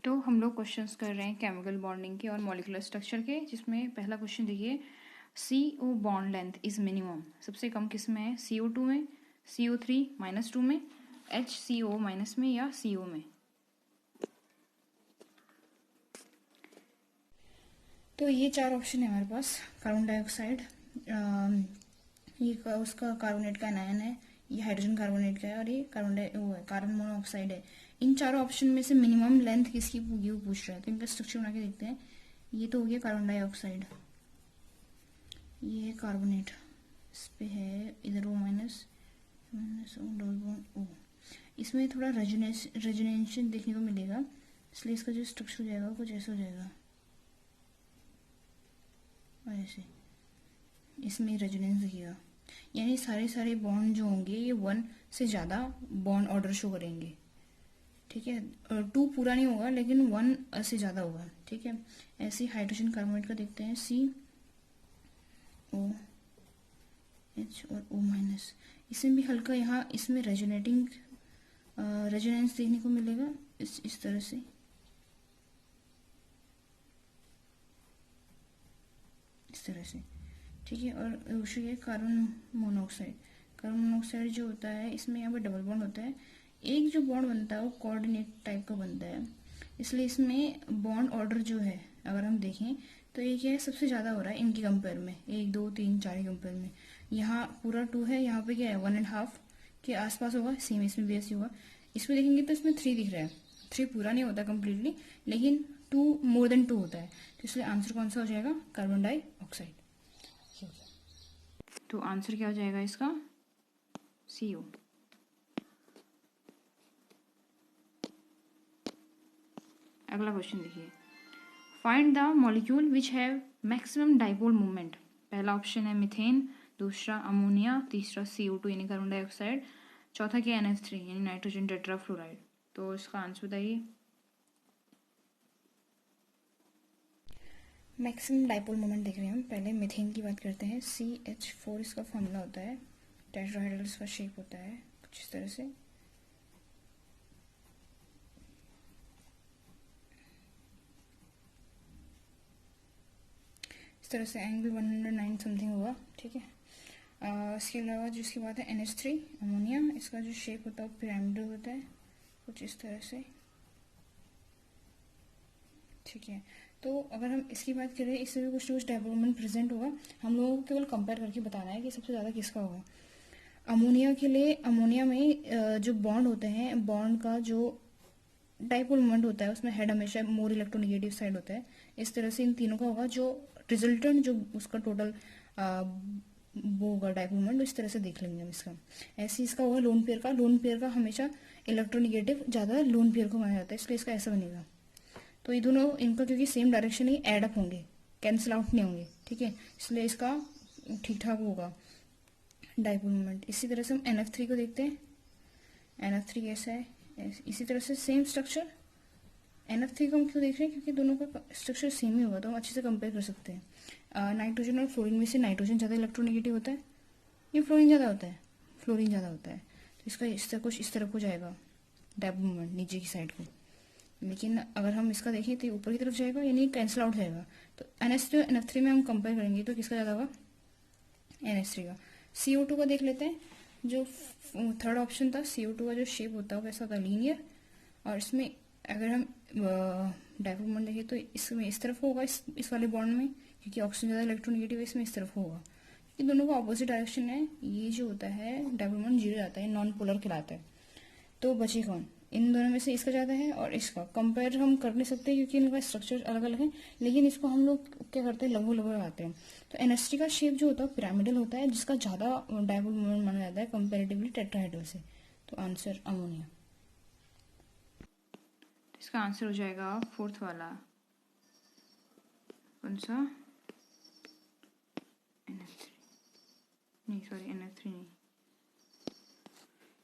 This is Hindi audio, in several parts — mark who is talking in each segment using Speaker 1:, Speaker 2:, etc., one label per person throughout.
Speaker 1: तो हम लोग क्वेश्चंस कर रहे हैं केमिकल बॉन्डिंग के और मॉलिक्यूलर स्ट्रक्चर के, जिसमें पहला क्वेश्चन देखिए, CO bond length is minimum, सबसे कम किस में है, CO2 में, CO3 -2 में, HCO माइनस में या CO में। तो ये चार ऑप्शन है हमारे पास। कार्बन डाइऑक्साइड, ये उसका कार्बोनेट का आयन है, ये हाइड्रोजन कार्बोनेट का है, और ये कार्बन मोनोऑक्साइड है। इन चारों ऑप्शन में से मिनिमम लेंथ किसकी होगी वो पूछ रहा है। तो इनका स्ट्रक्चर बना के देखते हैं। ये तो हो गया कार्बन डाइऑक्साइड, ये है कार्बोनेट, इस पे है इधर O minus double bond O। इसमें थोड़ा रेजोनेंशन देखने को मिलेगा, इसलिए इसका जो स्ट्रक्चर हो जाएगा कुछ ऐसा हो जाएगा, और ऐसे इसमें रेजोनेंस दिखेगा। यानी सारे बॉन्ड जो होंगे ये 1 से ज़्यादा बॉन्ड ऑर्डर शो करेंगे, ठीक है। 2 पूरा नहीं होगा लेकिन 1 से ज़्यादा होगा, ठीक है। ऐसे हाइड्रोजन कार्बोनेट का देखते हैं, COH और O माइनस। इसमें भी हल्का यहाँ इसमें रेजोनेंस देखने को मिलेगा इस तरह से, इस तरह से, ठीक है। और दूसरी है कार्बन मोनोऑक्साइड। कार्बन मोनोऑक्साइड जो होता है इसमें यहाँ पर डबल बॉन्ड होता है, एक जो बॉन्ड बनता है वो कोऑर्डिनेट टाइप का बनता है, इसलिए इसमें बॉन्ड ऑर्डर जो है अगर हम देखें तो ये क्या है, सबसे ज़्यादा हो रहा है इनके कंपेयर में, 1 2 3 4 के कंपेयर में। यहाँ पूरा 2 है, यहाँ पे क्या है 1.5 के आसपास होगा, सेम इसमें भी ऐसे होगा। इसमें देखेंगे तो इसमें 3 दिख रहा है, 3 पूरा नहीं होता कम्प्लीटली, लेकिन 2 मोर देन 2 होता है, तो इसलिए आंसर कौन सा हो जाएगा, कार्बन डाइऑक्साइड। तो आंसर क्या हो जाएगा इसका, CO। अगला क्वेश्चन देखिए, find the molecule which have maximum dipole movement. पहला ऑप्शन है मीथेन, दूसरा अमोनिया, तीसरा CO2 यानी कार्बन डाइऑक्साइड, चौथा क्या NH3 यानी नाइट्रोजन टेट्राफ्लोराइड। तो इसका आंसर बताइए। मैक्सिमम डाइपोल मोमेंट देख रहे हैं हम। पहले मीथेन की बात करते हैं, CH4 इसका फॉर्मूला होता है, टेट्राहेड्रल इसका शेप होता है कुछ इस तरह से। इस तरह से एंगल 109 समथिंग होगा, ठीक है। इसके अलावा जो इसकी बात है NH3 अमोनिया, इसका जो शेप होता है वो पिरामिडल होता है कुछ इस तरह से, ठीक है। तो अगर हम इसकी बात करें, इससे भी कुछ ना कुछ डेवलपमेंट प्रेजेंट होगा, हम लोगों को केवल कंपेयर करके बताना है कि सबसे ज़्यादा किसका होगा। अमोनिया के लिए, अमोनिया में जो बॉन्ड होते हैं, बॉन्ड का जो डाइपोल मोमेंट होता है उसमें हेड हमेशा मोर इलेक्ट्रोनेगेटिव साइड होता है। इस तरह से इन तीनों का होगा, जो रिजल्टेंट जो उसका टोटल वो होगा डाइपोल मोमेंट, इस तरह से देख लेंगे हम इसका। ऐसे इसका होगा लोन पेयर का, लोन पेयर का हमेशा इलेक्ट्रोनेगेटिव ज़्यादा लोन पेयर को माना जाता है, इसलिए इसका ऐसा बनेगा। तो ये दोनों इनका क्योंकि सेम डायरेक्शन ही एड अप होंगे, कैंसिल आउट नहीं होंगे, ठीक है, इसलिए इसका ठीक ठाक होगा डाइपोल मोमेंट। इसी तरह से हम NF3 को देखते हैं, NF3 कैसा है, इसी तरह से सेम स्ट्रक्चर। NF3 को हम क्यों देख रहे हैं, क्योंकि दोनों का स्ट्रक्चर सेम ही होगा, तो हम अच्छे से कंपेयर कर सकते हैं। नाइट्रोजन और फ्लोरीन में से नाइट्रोजन ज़्यादा इलेक्ट्रोनेगेटिव होता है, ये फ्लोरीन ज़्यादा होता है, फ्लोरीन ज़्यादा होता है, तो इसका इस तरह कुछ इस तरफ हो जाएगा डाइपोल मोमेंट नीचे की साइड को। लेकिन अगर हम इसका देखें तो ऊपर की तरफ जाएगा, यानी कैंसिल आउट जाएगा। तो NH3 NF3 में हम कंपेयर करेंगे तो किसका ज़्यादा होगा, NH3 का। CO2 का देख लेते हैं, जो थर्ड ऑप्शन था, CO2 का जो शेप होता है वो कैसा होता है, लीनियर। और इसमें अगर हम डाइपोल मोमेंट देखें तो इसमें इस तरफ होगा, इस वाले बॉन्ड में, क्योंकि ऑक्सीजन ज़्यादा इलेक्ट्रोनेगेटिव है, इसमें इस तरफ होगा, क्योंकि दोनों का ऑपोजिट डायरेक्शन है। ये जो होता है डाइपोल मोमेंट 0 जाता है, नॉन पोलर कहलाता है। तो बचे कौन, इन दोनों में से इसका ज़्यादा है और इसका। कंपेयर हम कर नहीं सकते क्योंकि इनका स्ट्रक्चर अलग अलग है, लेकिन इसको हम लोग क्या करते हैं, लगभग लगभग लगाते हैं। तो NH3 का शेप जो होता है पिरामिडल होता है, जिसका ज़्यादा डाइपोल मोमेंट माना जाता है कंपेरेटिवली टेट्राहेड्रल से। तो आंसर अमोनिया। इसका आंसर हो जाएगा फोर्थ वाला, कौन सा, NH3 नहीं, सॉरी NF3 नहीं,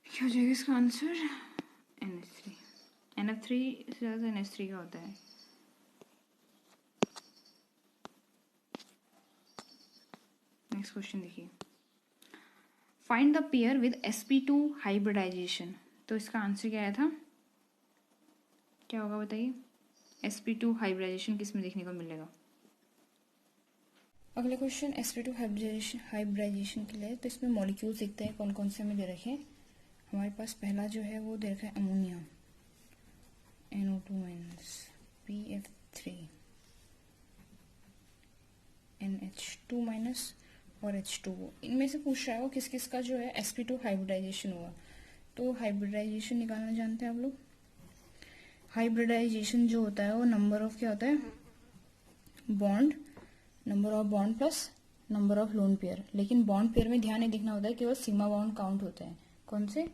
Speaker 1: क्या हो जाएगा इसका आंसर, NH3। NF3 से ज़्यादा NH3 का होता है। नेक्स्ट क्वेश्चन देखिए, find the pair with sp2 hybridization. तो इसका आंसर क्या आया था, क्या होगा बताइए।
Speaker 2: sp2 हाइब्रिडाइजेशन किस में देखने को मिलेगा?
Speaker 1: अगले क्वेश्चन sp2 हाइब्रिडाइजेशन के लिए, तो इसमें मॉलिक्यूल्स दिखते हैं कौन कौन से हमें दे रखे हैं। हमारे पास पहला जो है वो दे रखा है ammonia, NO2 minus, PF3, NH2 minus और H2O। इनमें से पूछ रहा है वो किस किस का जो है sp2 हाइब्रिडाइजेशन हुआ। तो हाइब्रिडाइजेशन निकालना जानते हैं आप लोग। हाइब्रिडाइजेशन जो होता है वो नंबर ऑफ क्या होता है, bond, number of bond plus number of lone pair. लेकिन बॉन्ड पेयर में ध्यान नहीं देखना होता है, केवल सिग्मा बॉन्ड काउंट होते हैं। कौन से?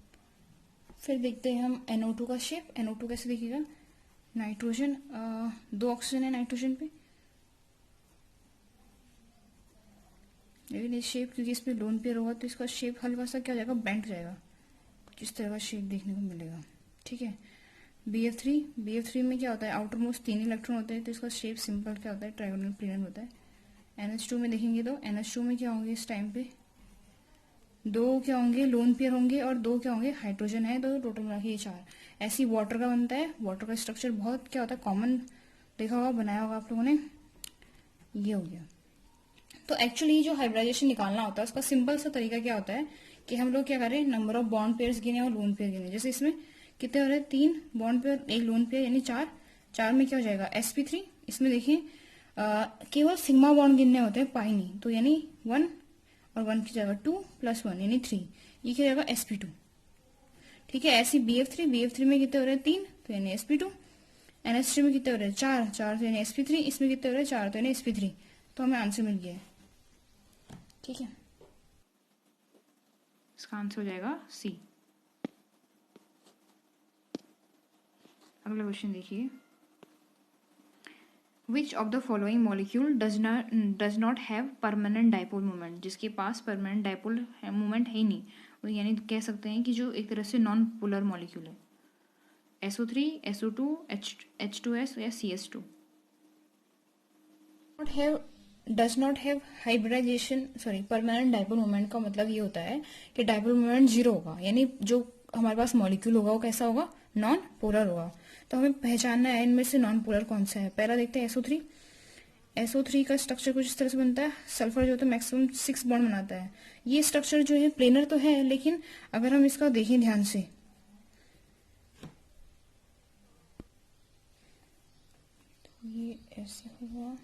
Speaker 1: फिर देखते हैं हम NO2 का शेप। NO2 कैसे दिखेगा? नाइट्रोजन, 2 ऑक्सीजन है नाइट्रोजन पे, लेकिन इस शेप, क्योंकि इसमें लोन पेयर होगा तो इसका शेप हल्का सा क्या हो जाएगा, बेंट जाएगा, कुछ इस तरह का शेप देखने को मिलेगा। ठीक है। BF3 में क्या होता है, आउटर मोस्ट 3 इलेक्ट्रॉन होते हैं, तो इसका शेप सिंपल क्या होता है, ट्रायगोनल प्लेनर होता है। NH2 में देखेंगे तो NH2 में क्या होंगे इस टाइम पे, 2 क्या होंगे, लोन पेयर होंगे और 2 क्या होंगे, हाइड्रोजन है, तो टोटल मिला के ये 4। ऐसी वाटर का बनता है। वाटर का स्ट्रक्चर बहुत क्या होता है, कॉमन देखा होगा, बनाया होगा आप लोगों ने, ये हो गया। तो एक्चुअली जो हाइब्रिडाइजेशन निकालना होता है उसका सिंपल सा तरीका क्या होता है कि हम लोग क्या करें, नंबर ऑफ बॉन्ड पेयर्स गिने और लोन पेयर गिने। जैसे इसमें कितने हो रहे हैं, 3 बॉन्ड पेयर 1 लोन पेयर, यानी 4। 4 में क्या हो जाएगा, sp3। इसमें देखिए केवल सिग्मा बॉन्ड गिनने होते हैं, पाई नहीं, तो यानी 1 और 1 की जगह 2 + 1 यानी 3, ये क्या जाएगा sp2। ठीक है। ऐसी BF3 में कितने हो रहे हैं, 3, तो यानी sp2। NH3 में कितने हो रहे हैं, 4, 4 तो यानी sp3। इसमें कितने हो रहे हैं, 4, तो यानी sp3। तो हमें आंसर मिल गया है। ठीक है,
Speaker 2: इसका आंसर हो जाएगा सी। अगला क्वेश्चन देखिए, which of the following molecule does not have permanent dipole moment, जिसके पास परमानेंट डाइपोल मोमेंट है ही नहीं, तो यानी कह सकते हैं कि जो एक तरह से नॉन पोलर मॉलिक्यूल है। SO3, SO2, H2S या CS2।
Speaker 1: Does not have hybridization, sorry, permanent dipole moment का मतलब ये होता है कि डाइपोल मोमेंट 0 होगा, यानी जो हमारे पास मॉलिक्यूल होगा वो कैसा होगा, नॉन पोलर होगा। तो हमें पहचानना है इनमें से नॉन पोलर कौन सा है। पहला देखते हैं SO3। SO3 का स्ट्रक्चर कुछ इस तरह से बनता है। सल्फर जो होता है मैक्सिमम 6 बॉन्ड बनाता है। ये स्ट्रक्चर जो है प्लेनर तो है, लेकिन अगर हम इसका देखें ध्यान से, तो ये ऐसे होगा,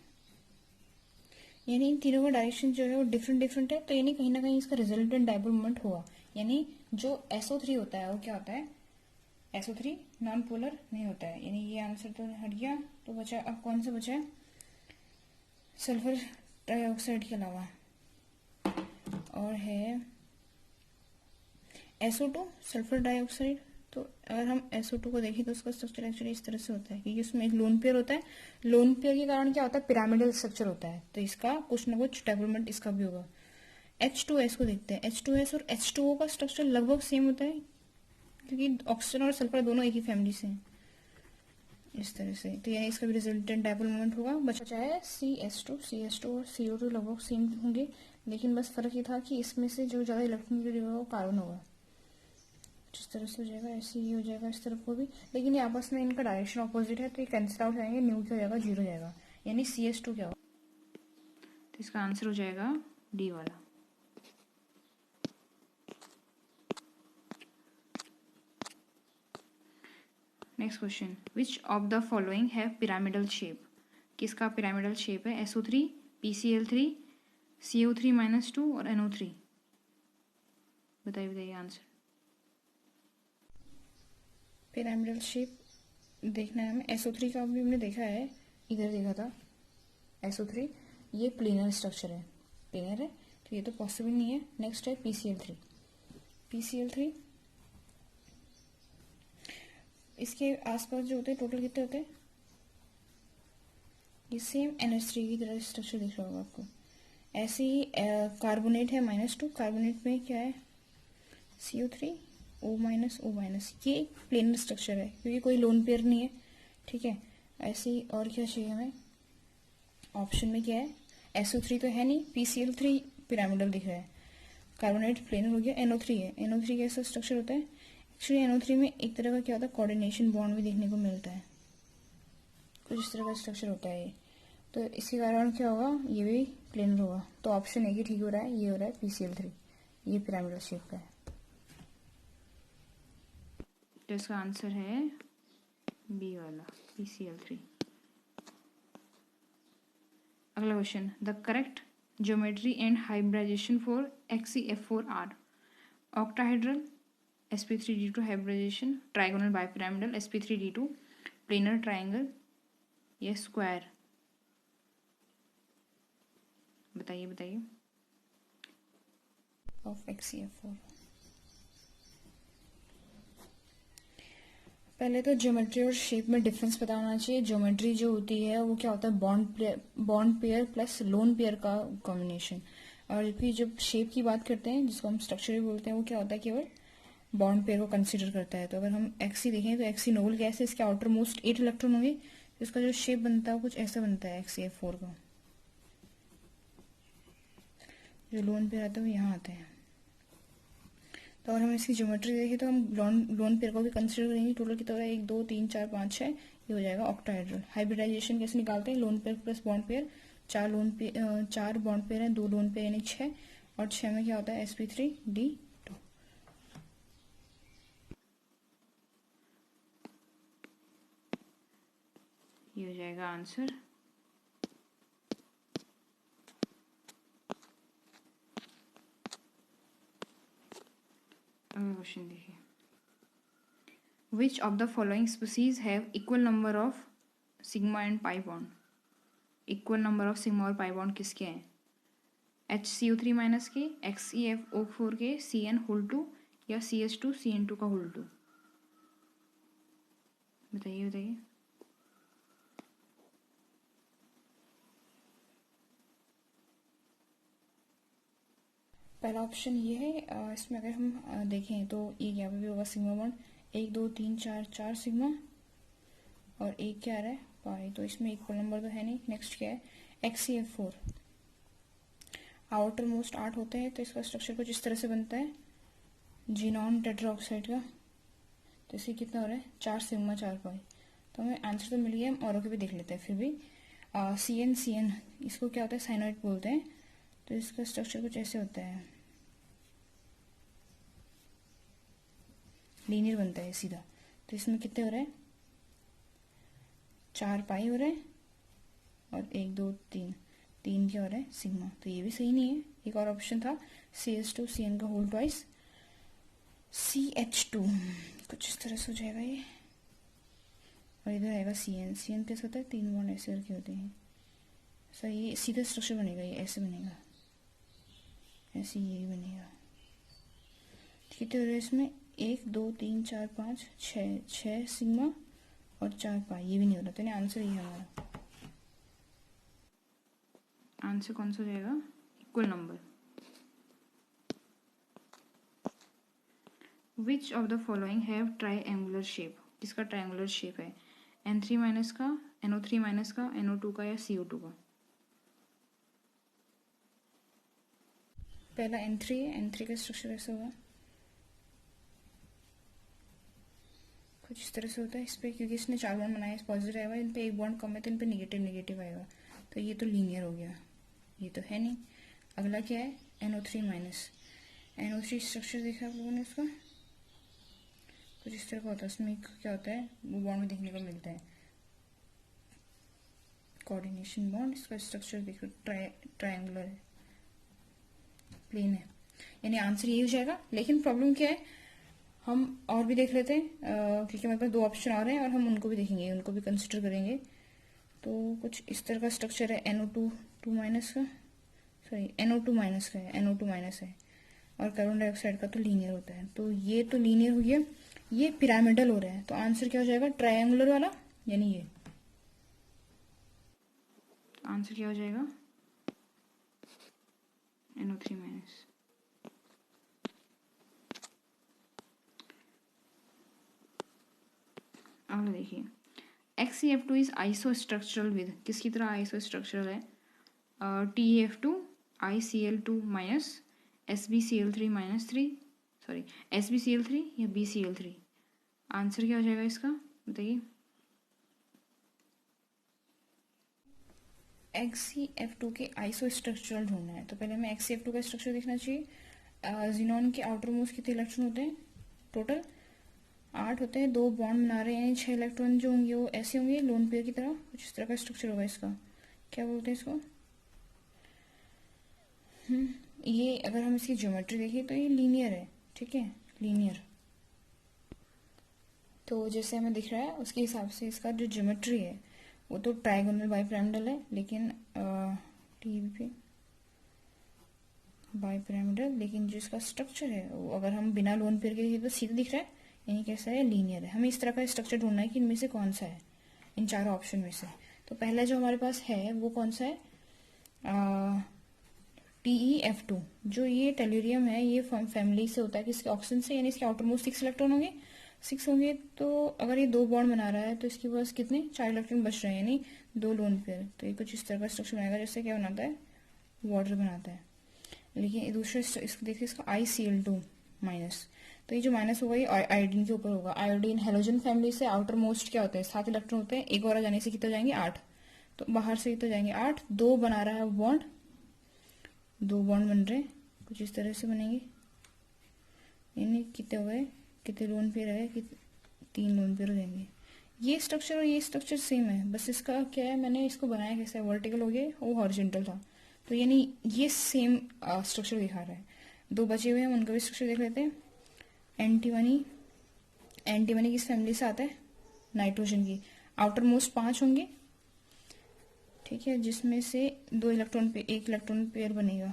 Speaker 1: यानी इन तीनों का डायरेक्शन जो है वो डिफरेंट डिफरेंट है, तो यानी कहीं ना कहीं इसका रिजल्टेंट डाइपोल मोमेंट होगा। यानी जो SO3 होता है वो क्या होता है, SO3 नॉन पोलर नहीं होता है, यानी ये आंसर तो हट गया। तो बचा अब कौन सा बचा है, सल्फर डाइऑक्साइड के अलावा, और है SO2 सल्फर डाइऑक्साइड। तो अगर हम SO2 को देखें तो उसका स्ट्रक्चर एक्चुअली इस तरह से होता है, क्योंकि उसमें एक लोन पेयर होता है। लोन पेयर के कारण क्या होता है, पिरामिडल स्ट्रक्चर होता है, तो इसका कुछ ना कुछ डेवलपमेंट इसका भी होगा। H2S को देखते हैं। H2S और H2O का स्ट्रक्चर लगभग सेम होता है, क्योंकि ऑक्सीजन और सल्फर दोनों एक ही फैमिली से हैं, इस तरह से। तो यानी इसका भी रिजल्टेंट डाइपोल मोमेंट होगा। बचा है CS2 और CO2 लगभग सेम होंगे, लेकिन बस फर्क ये था कि इसमें से जो ज्यादा इलेक्ट्रॉन गिरेगा वो कार्बन होगा। जिस तरह से हो जाएगा ऐसे ही हो जाएगा इस तरफ को भी, लेकिन ये आपस में इनका डायरेक्शन ऑपोजिट है, तो ये कैंसिल आउट जाएंगे, न्यू क्या हो जाएगा, 0 हो जाएगा, यानी CS2 क्या होगा।
Speaker 2: तो इसका आंसर हो जाएगा डी वाला। Next question, which of the following have pyramidal shape, किसका पिरामिडल शेप है, SO3, PCl3, CO3-2 और NO3। बताइए आंसर।
Speaker 1: पिरामिडल शेप देखना है हमें। SO3 का भी हमने देखा है, इधर देखा था SO3, ये प्लेनर स्ट्रक्चर है, प्लेनर है, तो ये तो पॉसिबल नहीं है। नेक्स्ट है PCl3। इसके आसपास जो होते हैं टोटल कितने होते हैं, ये सेम NH3 की तरह स्ट्रक्चर दिख रहा होगा आपको। ऐसे ही कार्बोनेट है -2, कार्बोनेट में क्या है, CO3 O-, ये एक प्लेनर स्ट्रक्चर है, क्योंकि कोई लोन पेयर नहीं है। ठीक है। ऐसे ही और क्या चाहिए हमें, ऑप्शन में क्या है, SO3 तो है नहीं, PCl3 पिरामिडल दिख रहा है, कार्बोनेट प्लेनर हो गया, NO3 है। NO3 कैसा स्ट्रक्चर होता है, एक्चुअली NO3 में एक तरह का क्या होता है, कोऑर्डिनेशन बॉन्ड भी देखने को मिलता है, कुछ इस तरह का स्ट्रक्चर होता है ये। तो इसके कारण क्या होगा, ये भी प्लेनर होगा। तो ऑप्शन ए ही ठीक हो रहा है, ये हो रहा है PCl3, ये पिरामिडल शेप का है।
Speaker 2: तो इसका आंसर है बी वाला PCl3। अगला question, the correct geometry and hybridization for XeF4 are octahedral, sp3d2 hybridization, trigonal bipyramidal, sp3d2, planar triangle या स्क्वायर। बताइए बताइए।
Speaker 1: ऑफ XeF4, पहले तो ज्योमेट्री और शेप में डिफरेंस पता होना चाहिए। ज्योमेट्री जो होती है वो क्या होता है, bond pair plus lone pair का कॉम्बिनेशन। और जबकि जब शेप की बात करते हैं, जिसको हम स्ट्रक्चर भी बोलते हैं, वो क्या होता है, केवल बॉन्ड पेयर को कंसीडर करता है। तो अगर हम Xe देखें तो Xe नोबल गैस है, इसके आउटर मोस्ट 8 इलेक्ट्रॉन होंगे। तो इसका जो शेप बनता है वो कुछ ऐसा बनता है XeF4 का। जो लोन पेयर आता है वो यहाँ आता है। तो अगर हम इसकी ज्योमेट्री देखें तो हम लोन पेयर को भी कंसिडर करेंगे। टोटल कितना हो रहा है, 1 2 3 4 5 6, ये हो जाएगा ऑक्टाहेड्रल। हाइब्रिडाइजेशन कैसे निकालते हैं, lone pair plus bond pair, 4 bond pair हैं, 2 लोन पेयर यानी 6, और 6 में क्या होता है sp3d2।
Speaker 2: ये हो जाएगा आंसर। अगला क्वेश्चन देखिए, which of the following species have equal number of sigma and pi bond. Equal number of sigma और पाई बॉन्ड किसके हैं, HCO3 माइनस के, XeFO4 के, CN2 या CH2CN2 का होल 2। बताइए बताइए।
Speaker 1: पहला ऑप्शन ये है। इसमें अगर हम देखें तो एक यहाँ पे भी होगा सिग्मा बॉन्ड, 1 2 3 4, 4 सिग्मा, और एक क्या आ रहा है पाई। तो इसमें इक्वल नंबर तो है नहीं। नेक्स्ट क्या है, XeF4, आउटर मोस्ट 8 होते हैं। तो इसका स्ट्रक्चर कुछ इस तरह से बनता है, जीनॉन टेट्राऑक्साइड का। तो इससे कितना हो रहा है, 4 सिग्मा 4 पाई। तो हमें आंसर तो मिल गया, हम औरों के भी देख लेते हैं फिर भी। CN इसको क्या होता है, साइनोइड बोलते हैं। तो इसका स्ट्रक्चर कुछ ऐसे होता है, लीनियर बनता है सीधा। तो इसमें कितने हो रहे हैं, 4 पाई हो रहे हैं, और 1 2 3, 3 क्या हो रहा है सिग्मा। तो ये भी सही नहीं है। एक और ऑप्शन था CH2CN का होल ट्वाइस, CH2, कुछ इस तरह से हो जाएगा ये। और इधर आएगा CN कैसे होता है, 3 बॉन्ड ऐसे करके होते हैं। सही, ये सीधा स्ट्रक्चर बनेगा, ये ऐसे बनेगा, ऐसे यही बनेगा। कितने हो रहे हैं इसमें, 1 2 3 4 5 6, 6 सिग्मा और 4 पाई। ये भी नहीं हो रहा। तो आंसर ये है हमारा।
Speaker 2: आंसर कौन सा हो जाएगा, equal number. Which of the following have triangular shape, किसका ट्राइएंगुलर शेप है, N3 माइनस का, NO3 माइनस का, NO2 का या CO2 का।
Speaker 1: पहला N3 है, N3 का स्ट्रक्चर ऐसा होगा, कुछ इस तरह से होता है। इस पर क्योंकि इसने 4 बॉन्ड बनाए, पॉजिटिव आएगा, इन पे 1 बॉन्ड कम है तो इन पे नेगेटिव आएगा। तो ये तो लीनियर हो गया, ये तो है नहीं। अगला क्या है, NO3 माइनस। NO3 स्ट्रक्चर देखा आप लोगों ने उसका, कुछ इस तरह का होता है। उसमें क्या होता है, वो बॉन्ड में देखने को मिलता है, कोऑर्डिनेशन बॉन्ड। इसका स्ट्रक्चर देखो, ट्रायंगुलर है, प्लेन है, यानी आंसर यही हो जाएगा। लेकिन प्रॉब्लम क्या है, हम और भी देख लेते हैं, क्योंकि हमारे पास 2 ऑप्शन आ रहे हैं और हम उनको भी देखेंगे, उनको भी कंसिडर करेंगे। तो कुछ इस तरह का स्ट्रक्चर है, NO2 माइनस का, सॉरी NO2 माइनस का है, NO2 माइनस है, और कार्बन डाइऑक्साइड का तो लीनियर होता है। तो ये तो लीनियर हो गया, ये पिरामिडल हो रहा है। तो आंसर क्या हो जाएगा, ट्रायंगुलर वाला, यानी ये।
Speaker 2: आंसर क्या हो जाएगा, NO3 माइनस। अगला देखिए, XeF2 इज आइसोस्ट्रक्चरल विद, किसकी तरह आइसोस्ट्रक्चरल है, TeF2 ICl2 minus SbCl3 minus 3, sorry SbCl3 या BCl3। आंसर क्या हो जाएगा इसका, बताइए।
Speaker 1: XeF2 के आइसो स्ट्रक्चरल ढूंढना है, तो पहले हमें XeF2 का स्ट्रक्चर देखना चाहिए। जिनॉन के आउटर मोस्ट कितने इलेक्ट्रॉन होते हैं? टोटल 8 होते हैं। 2 बॉन्ड बना रहे हैं, यानी 6 इलेक्ट्रॉन जो होंगे वो ऐसे होंगे लोन पेयर की तरह, कुछ इस तरह का स्ट्रक्चर होगा इसका। क्या बोलते हैं इसको? ये अगर हम इसकी ज्योमेट्री देखें तो ये लीनियर है, ठीक है, लीनियर। तो जैसे हमें दिख रहा है उसके हिसाब से इसका जो ज्योमेट्री है वो तो ट्राइगोनल बाइपिरामिडल है, लेकिन टीबी बाइपिरामिडल, लेकिन जो इसका स्ट्रक्चर है वो अगर हम बिना लोन पेयर के देखें तो सीधा दिख रहा है, यानी कैसा है? लीनियर है। हमें इस तरह का स्ट्रक्चर ढूंढना है कि इनमें से कौन सा है, इन चारों ऑप्शन में से। तो पहला जो हमारे पास है वो कौन सा है? TeF2। जो ये टेल्यूरियम है ये फैमिली से होता है किसके? ऑक्सीजन से, यानी इसके आउटर मोस्ट 6 इलेक्ट्रॉन होंगे। 6 होंगे, तो अगर ये 2 बॉन्ड बना रहा है तो इसके पास कितने? 4 इलेक्ट्रॉन बच रहे हैं, यानी 2 लोन पेयर। तो ये कुछ इस तरह का स्ट्रक्चर बनाएगा जैसे क्या बनाता है? वाटर बनाता है। लेकिन ये दूसरा इसको देखिए, इसका ICl2 माइनस, तो ये जो माइनस होगा ये आयोडीन के ऊपर होगा। आयोडीन हेलोजन फैमिली से आउटर मोस्ट क्या होते हैं? 7 इलेक्ट्रॉन होते हैं। एक और जाने से कितने हो जाएंगे? 8। तो बाहर से कितने जाएंगे? 8। 2 बना रहा है बॉन्ड, 2 बॉन्ड बन रहे हैं, कुछ इस तरह से बनेंगे, यानी कितने हो गए? कितने लोन पेयर है? 3 लोन पेयर हो जाएंगे। ये स्ट्रक्चर और ये स्ट्रक्चर सेम है, बस इसका क्या है, मैंने इसको बनाया कैसे है? वर्टिकल हो गया, वो हॉरिजॉन्टल था, तो यानी ये सेम स्ट्रक्चर दिखा रहा है। 2 बचे हुए हैं, उनका भी स्ट्रक्चर देख लेते हैं। एंटीमनी, एंटीमनी किस फैमिली से आता है? नाइट्रोजन की। आउटर मोस्ट 5 होंगे, ठीक है, जिसमें से 2 इलेक्ट्रॉन पे 1 इलेक्ट्रॉन पेयर बनेगा।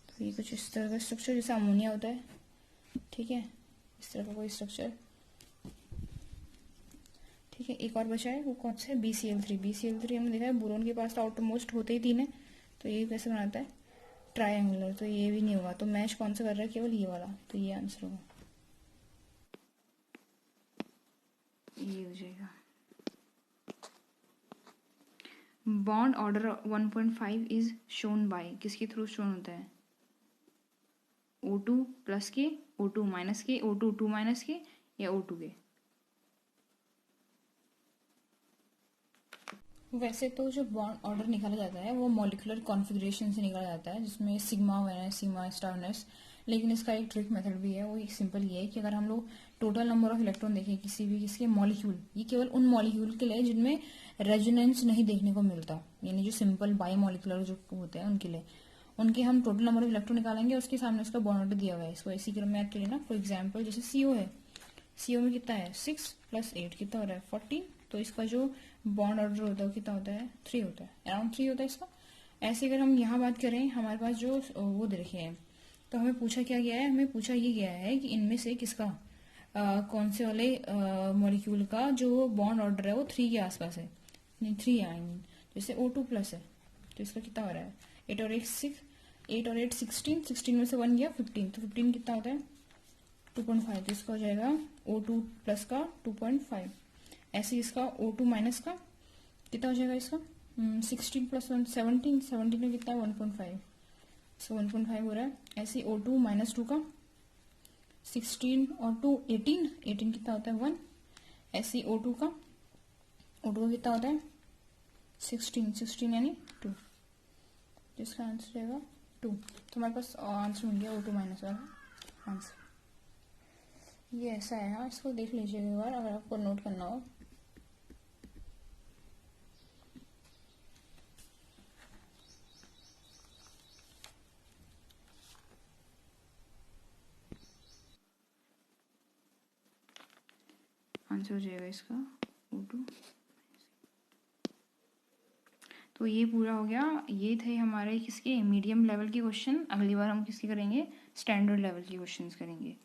Speaker 1: तो ये कुछ इस तरह का स्ट्रक्चर जैसा अमोनिया होता है, ठीक है, इस तरह का कोई स्ट्रक्चर, ठीक है। एक और बचा है, वो कौन सा है? BCl3। BCl3 हमने देखा है बोरोन के पास तो आउटर मोस्ट होते ही 3 है, तो ये कैसे बनाता है? ट्रायंगुलर। तो ये भी नहीं होगा, तो मैच कौन सा कर रहा है? केवल ये वाला, तो ये आंसर होगा।
Speaker 2: ये हो जाएगा। Bond order 1.5 is shown by, किसके थ्रू शोन होता है? O2 प्लस के, O2 माइनस के, O2 2 माइनस के, या O2 के?
Speaker 1: वैसे तो जो बॉन्ड ऑर्डर निकाला जाता है वो मॉलिक्यूलर कॉन्फ़िगरेशन से निकाला जाता है, जिसमें सिग्मा वन है, सिग्मा स्टार नस। लेकिन इसका एक ट्रिक मेथड भी है, वो एक सिंपल ये है कि अगर हम लोग टोटल नंबर ऑफ इलेक्ट्रॉन देखें किसी भी किसके मॉलिक्यूल, ये केवल उन मॉलिक्यूल के लिए जिनमें रेजोनेंस नहीं देखने को मिलता, यानी जो सिंपल बाई मॉलिकुलर जो होते हैं उनके लिए, उनके हम टोटल नंबर ऑफ इलेक्ट्रॉन निकालेंगे, उसके सामने उसका बॉन्ड ऑर्डर दिया हुआ है। इसको इसी क्रम में याद करिए ना। फॉर एग्जाम्पल जैसे CO है, CO में कितना है? 6 + 8 कितना हो रहा है? 14। तो इसका जो बॉन्ड ऑर्डर होता है वो कितना होता है? 3 होता है, अराउंड 3 होता है इसका। ऐसे अगर हम यहाँ बात करें, हमारे पास जो वो दे रखे हैं, तो हमें पूछा क्या गया है? हमें पूछा ये गया है कि इनमें से किसका कौन से वाले मॉलिक्यूल का जो बॉन्ड ऑर्डर है वो 3 के आसपास है, नहीं 3 है, आई मीन जैसे O2+ है, तो इसका कितना हो रहा है? 8 और 8 6, 8 और 8 16, 16 में से 1 गया 15, तो 15 कितना होता है? 2.5। तो इसका हो जाएगा O2+ का 2.5। ऐसे इसका O2- का कितना हो जाएगा? इसका 16 + 1 17, 17 में कितना है? 1.5, सो 1.5 हो रहा है। ऐसे O2- का 16 और 2 18, 18 कितना होता है? 1। ऐसे O2 का कितना होता है? 16, 16 यानी 2, जिसका आंसर रहेगा 2। तो हमारे पास आंसर मिल गया O2- वाला आंसर। ये ऐसा है, हाँ, इसको देख लीजिएगा एक बार अगर आपको नोट करना हो।
Speaker 2: आंसर हो जाएगा इसका O2। तो ये पूरा हो गया। ये थे हमारे किसके मीडियम लेवल के क्वेश्चन। अगली बार हम किसके करेंगे? स्टैंडर्ड लेवल के क्वेश्चंस करेंगे।